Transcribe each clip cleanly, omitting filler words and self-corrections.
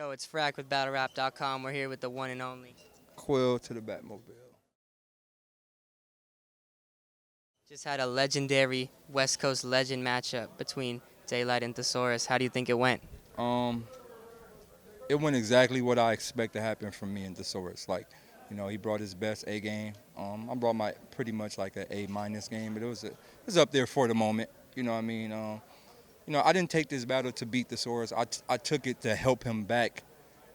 Yo, it's Frak with BattleRap.com. We're here with the one and only. Quill to the Batmobile. Just had a legendary West Coast legend matchup between Daylyt and Saurus. How do you think it went? Um, it went exactly what I expect to happen from me and Saurus. Like, he brought his best A game. I brought my pretty much like an A- game, but it was up there for the moment. You know what I mean? I didn't take this battle to beat Saurus. I took it to help him back,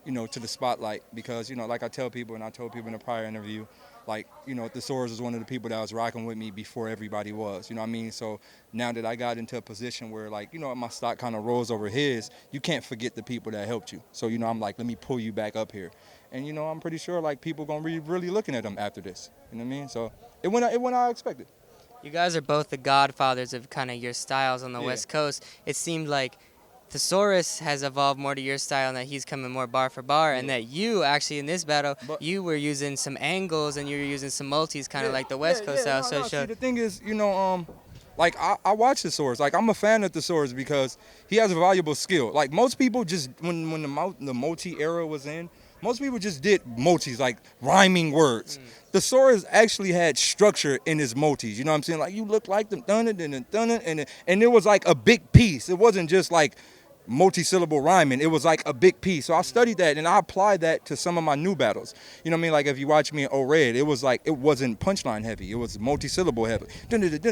to the spotlight because, like I tell people and I told people in a prior interview, like, Saurus was one of the people that was rocking with me before everybody was, you know what I mean? So now that I got into a position where, like, my stock kind of rose over his, you can't forget the people that helped you. So, I'm like, let me pull you back up here. And, I'm pretty sure, like, people going to be really looking at him after this, you know what I mean? So it went how I expected. You guys are both the godfathers of kind of your styles on the Yeah. West Coast. It seemed like Thesaurus has evolved more to your style and that he's coming more bar for bar, and that you actually in this battle, you were using some angles and you were using some multis, kind of like the West Coast style. So See, the thing is, like I watch Thesaurus. Like I'm a fan of Thesaurus because he has a valuable skill. Like most people just when the multi era was in, most people just did multis, like rhyming words. Thesaurus actually had structure in his multis. You know what I'm saying? Like you look like them, done it, and it was like a big piece. It wasn't just like multi-syllable rhyming. It was like a big piece. So I studied that and I applied that to some of my new battles. You know what I mean? Like if you watch me in O-Red, it was like, it wasn't punchline heavy. It was multi-syllable heavy.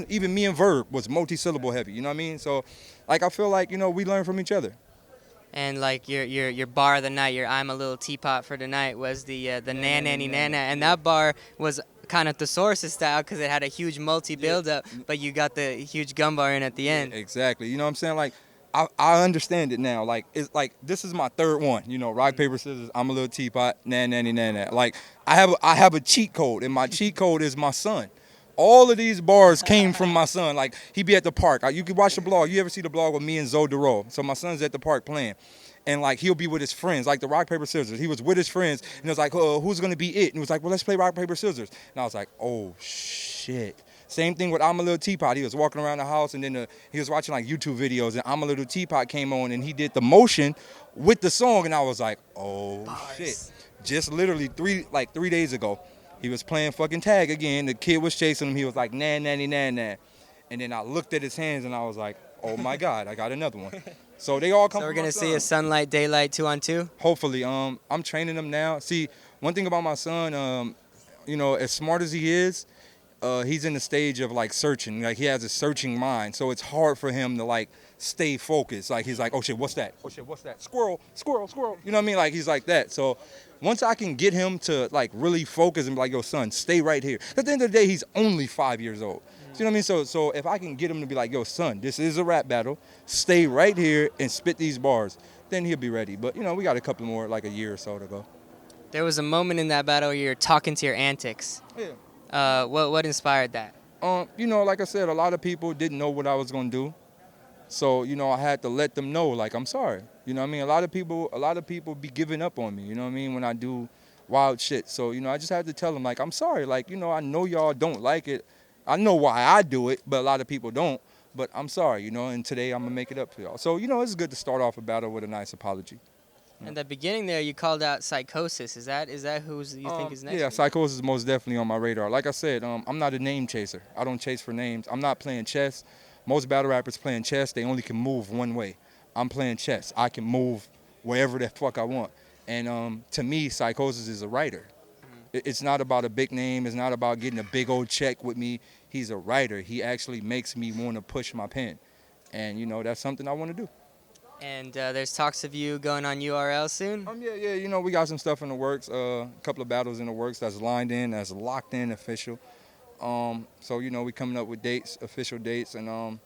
Even me and Verb was multi-syllable heavy. You know what I mean? So like I feel like, we learn from each other. And like your bar of the night, your I'm a little teapot for the night was the na nanny nana, and that bar was kind of Thesaurus style because it had a huge multi build up, but you got the huge gun bar in at the end. Exactly. You know what I'm saying? Like I understand it now. Like it's like this is my third one. Rock paper scissors. I'm a little teapot. Na. Like I have a cheat code, and my cheat code is my son. All of these bars came from my son. Like he be at the park. You can watch the blog. You ever see the blog with me and Zoe Duro? So my son's at the park playing. And like he'll be with his friends, like the rock paper scissors. He was with his friends, and it was like, who's gonna be it? And he was like, well, let's play rock paper scissors. And I was like, oh shit. Same thing with I'm a Little Teapot. He was walking around the house, and then he was watching like YouTube videos, and I'm a Little Teapot came on, and he did the motion with the song, and I was like, oh shit. Just literally 3 days ago, he was playing fucking tag again. The kid was chasing him. He was like, na. And then I looked at his hands, and I was like, oh my God, I got another one. So they all come. So we're from my gonna see son. a Sunlight Daylyt 2-on-2. Hopefully, I'm training him now. See, one thing about my son, as smart as he is, he's in the stage of like searching. Like he has a searching mind, so it's hard for him to like stay focused. Like he's like, oh shit, what's that? Oh shit, what's that? Squirrel. You know what I mean? Like he's like that. So once I can get him to like really focus and be like, yo, son, stay right here. At the end of the day, he's only 5 years old. You know what I mean? So if I can get him to be like, yo, son, this is a rap battle. Stay right here and spit these bars. Then he'll be ready. But, we got a couple more, like a year or so to go. There was a moment in that battle where you're talking to your antics. Yeah. What inspired that? Like I said, a lot of people didn't know what I was going to do. So, I had to let them know, like, I'm sorry. You know what I mean? A lot of people be giving up on me, you know what I mean, when I do wild shit. So, I just had to tell them, like, I'm sorry. Like, I know y'all don't like it. I know why I do it, but a lot of people don't. But I'm sorry, and today I'm going to make it up to y'all. So, it's good to start off a battle with a nice apology. In the beginning there, you called out Psychosis. Is that who you think is next? Yeah, Psychosis is most definitely on my radar. Like I said, I'm not a name chaser. I don't chase for names. I'm not playing chess. Most battle rappers playing chess, they only can move one way. I'm playing chess. I can move wherever the fuck I want. And to me, Psychosis is a writer. It's not about a big name. It's not about getting a big old check with me. He's a writer. He actually makes me want to push my pen. And, that's something I want to do. And there's talks of you going on URL soon? Yeah. We got some stuff in the works. A couple of battles in the works that's lined in, that's locked in, official. So, we coming up with dates, official dates, and,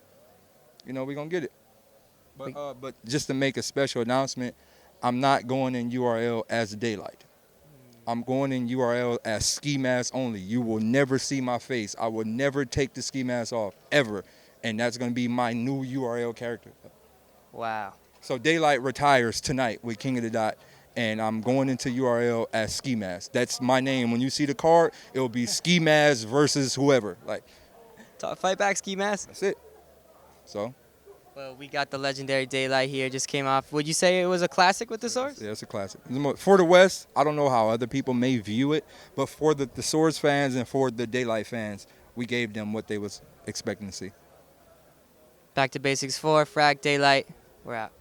we going to get it. But just to make a special announcement, I'm not going in URL as Daylyt. I'm going in URL as ski mask only. You will never see my face. I will never take the ski mask off, ever. And that's going to be my new URL character. Wow. So Daylyt retires tonight with King of the Dot, and I'm going into URL as Ski Mask. That's my name. When you see the card, it'll be Ski Mask versus whoever. Like, Fight back, Ski Mask. that's it. So. Well, Well, we got the legendary Daylyt here. Just came off. Would you say it was a classic with the Saurus? Yeah, it's a classic. For the West, I don't know how other people may view it, but for the Saurus fans and for the Daylyt fans, we gave them what they was expecting to see. Back to basics 4, Frak, Daylyt. We're out.